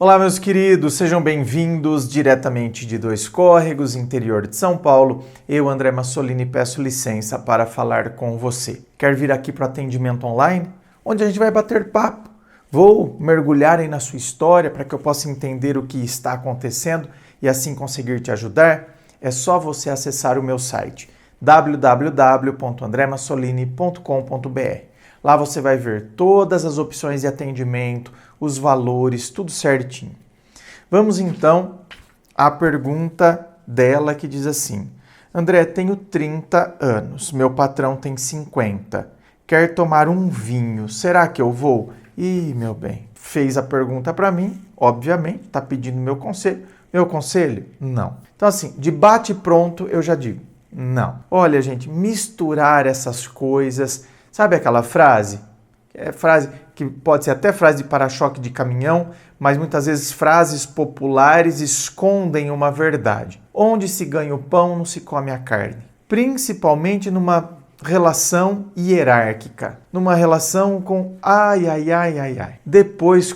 Olá, meus queridos, sejam bem-vindos diretamente de Dois Córregos, interior de São Paulo. Eu, André Massolini, peço licença para falar com você. Quer vir aqui para o atendimento online? Onde a gente vai bater papo. Vou mergulhar aí na sua história para que eu possa entender o que está acontecendo e assim conseguir te ajudar. É só você acessar o meu site www.andremassolini.com.br. Lá você vai ver todas as opções de atendimento, os valores, tudo certinho. Vamos então à pergunta dela que diz assim: André, tenho 30 anos, meu patrão tem 50, quer tomar um vinho, será que eu vou? Ih, meu bem, fez a pergunta para mim, obviamente, está pedindo meu conselho. Meu conselho? Não. Então assim, de bate pronto eu já digo, não. Olha, gente, misturar essas coisas, sabe aquela frase? É frase que pode ser até frase de para-choque de caminhão, mas muitas vezes frases populares escondem uma verdade. Onde se ganha o pão, não se come a carne. Principalmente numa relação hierárquica, numa relação com ai. Depois,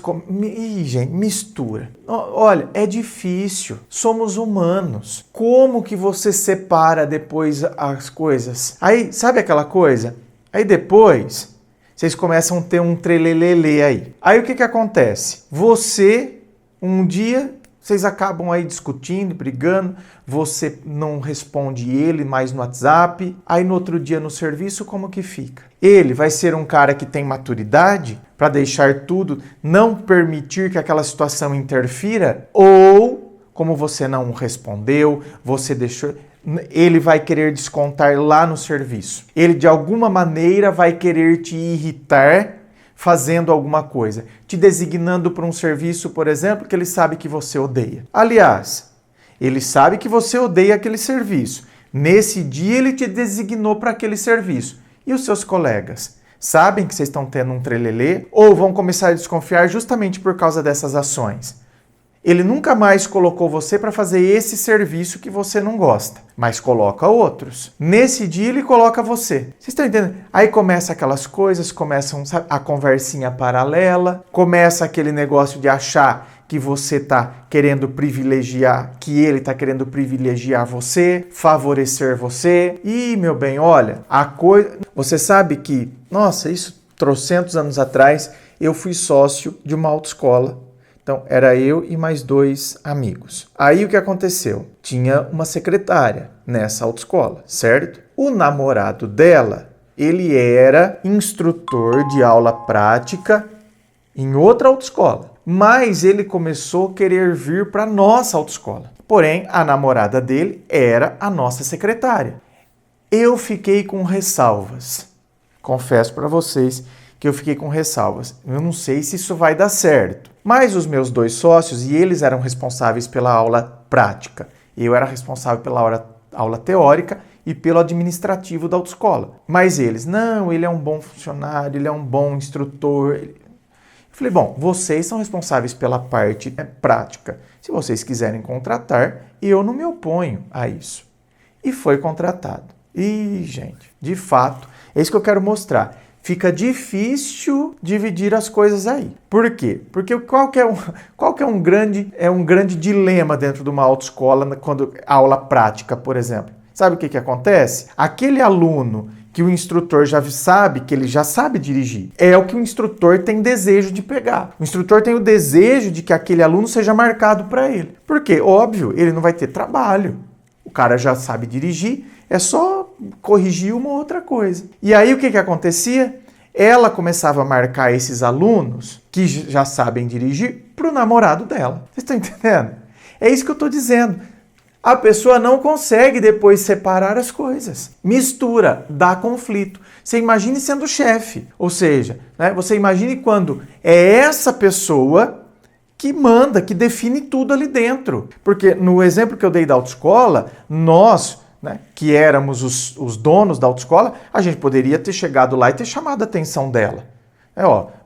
gente, mistura. Olha, é difícil, somos humanos. Como que você separa depois as coisas? Aí, sabe aquela coisa? Aí depois vocês começam a ter um trelelele aí. Aí o que acontece? Um dia, vocês acabam aí discutindo, brigando, você não responde ele mais no WhatsApp, aí no outro dia no serviço, como que fica? Ele vai ser um cara que tem maturidade para deixar tudo, não permitir que aquela situação interfira? Ou, como você não respondeu, você deixou... ele vai querer descontar lá no serviço. Ele, de alguma maneira, vai querer te irritar fazendo alguma coisa. Te designando para um serviço, por exemplo, que ele sabe que você odeia. Aliás, ele sabe que você odeia aquele serviço. Nesse dia, ele te designou para aquele serviço. E os seus colegas? Sabem que vocês estão tendo um trelelê? Ou vão começar a desconfiar justamente por causa dessas ações? Ele nunca mais colocou você para fazer esse serviço que você não gosta, mas coloca outros. Nesse dia ele coloca você. Vocês estão entendendo? Aí começa aquelas coisas, começam a conversinha paralela, começa aquele negócio de achar que você está querendo privilegiar, que ele está querendo privilegiar você, favorecer você. E, meu bem, olha, a coisa... Você sabe que, nossa, isso trocentos anos atrás, eu fui sócio de uma autoescola. Então, era eu e mais 2 amigos. Aí, o que aconteceu? Tinha uma secretária nessa autoescola, certo? O namorado dela, ele era instrutor de aula prática em outra autoescola. Mas ele começou a querer vir para a nossa autoescola. Porém, a namorada dele era a nossa secretária. Eu fiquei com ressalvas. Confesso para vocês que eu fiquei com ressalvas. Eu não sei se isso vai dar certo. Mas os meus 2 sócios, e eles eram responsáveis pela aula prática. Eu era responsável pela aula teórica e pelo administrativo da autoescola. Mas eles, não, ele é um bom funcionário, ele é um bom instrutor. Eu falei, bom, vocês são responsáveis pela parte prática. Se vocês quiserem contratar, eu não me oponho a isso. E foi contratado. E, gente, de fato, é isso que eu quero mostrar. Fica difícil dividir as coisas aí. Por quê? Porque qual que é um grande dilema dentro de uma autoescola, quando aula prática, por exemplo? Sabe o que acontece? Aquele aluno que o instrutor já sabe, que ele já sabe dirigir, é o que o instrutor tem desejo de pegar. O instrutor tem o desejo de que aquele aluno seja marcado para ele. Por quê? Óbvio, ele não vai ter trabalho. O cara já sabe dirigir, é só corrigir uma outra coisa. E aí o que acontecia? Ela começava a marcar esses alunos que já sabem dirigir para o namorado dela. Vocês estão entendendo? É isso que eu estou dizendo. A pessoa não consegue depois separar as coisas. Mistura, dá conflito. Você imagine sendo chefe. Ou seja, né, você imagine quando é essa pessoa que manda, que define tudo ali dentro. Porque no exemplo que eu dei da autoescola, nós, né, que éramos os donos da autoescola, a gente poderia ter chegado lá e ter chamado a atenção dela.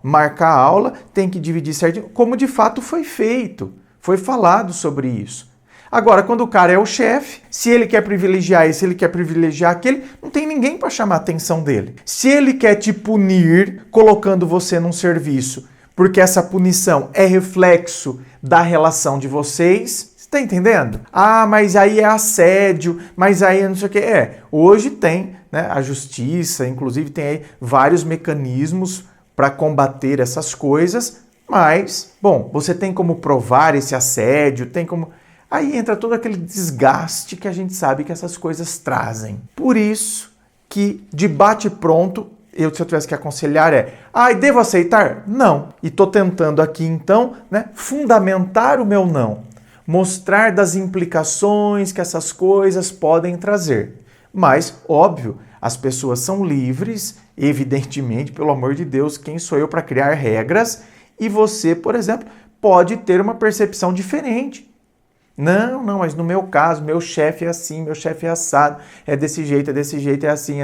Marcar a aula, tem que dividir certinho, como de fato foi feito. Foi falado sobre isso. Agora, quando o cara é o chefe, se ele quer privilegiar esse, se ele quer privilegiar aquele, não tem ninguém para chamar a atenção dele. Se ele quer te punir colocando você num serviço porque essa punição é reflexo da relação de vocês. Você está entendendo? Ah, mas aí é assédio, mas aí é não sei o quê. Hoje tem, né, a justiça, inclusive tem aí vários mecanismos para combater essas coisas, mas, bom, você tem como provar esse assédio, tem como... Aí entra todo aquele desgaste que a gente sabe que essas coisas trazem. Por isso que, de bate-pronto, se eu tivesse que aconselhar devo aceitar? Não. E estou tentando aqui, então, né, fundamentar o meu não. Mostrar das implicações que essas coisas podem trazer. Mas, óbvio, as pessoas são livres, evidentemente, pelo amor de Deus, quem sou eu para criar regras? E você, por exemplo, pode ter uma percepção diferente. Não, mas no meu caso, meu chefe é assim, meu chefe é assado, é desse jeito, é assim,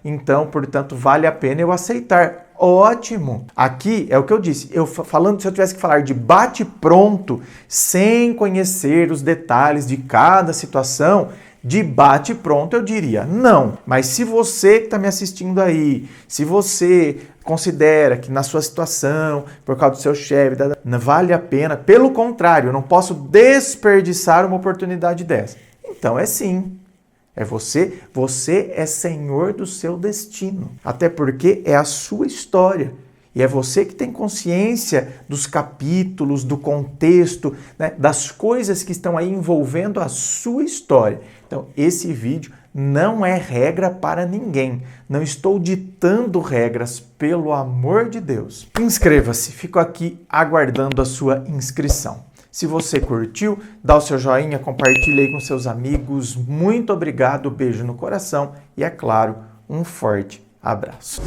então, portanto, vale a pena eu aceitar. Ótimo! Aqui é o que eu disse, se eu tivesse que falar de bate-pronto, sem conhecer os detalhes de cada situação, de bate-pronto eu diria não. Mas se você que está me assistindo aí, se você considera que na sua situação, por causa do seu chefe, não vale a pena, pelo contrário, eu não posso desperdiçar uma oportunidade dessa. Então é sim. É você é senhor do seu destino. Até porque é a sua história. E é você que tem consciência dos capítulos, do contexto, né, das coisas que estão aí envolvendo a sua história. Então, esse vídeo não é regra para ninguém. Não estou ditando regras, pelo amor de Deus. Inscreva-se, fico aqui aguardando a sua inscrição. Se você curtiu, dá o seu joinha, compartilha aí com seus amigos. Muito obrigado, beijo no coração e, é claro, um forte abraço.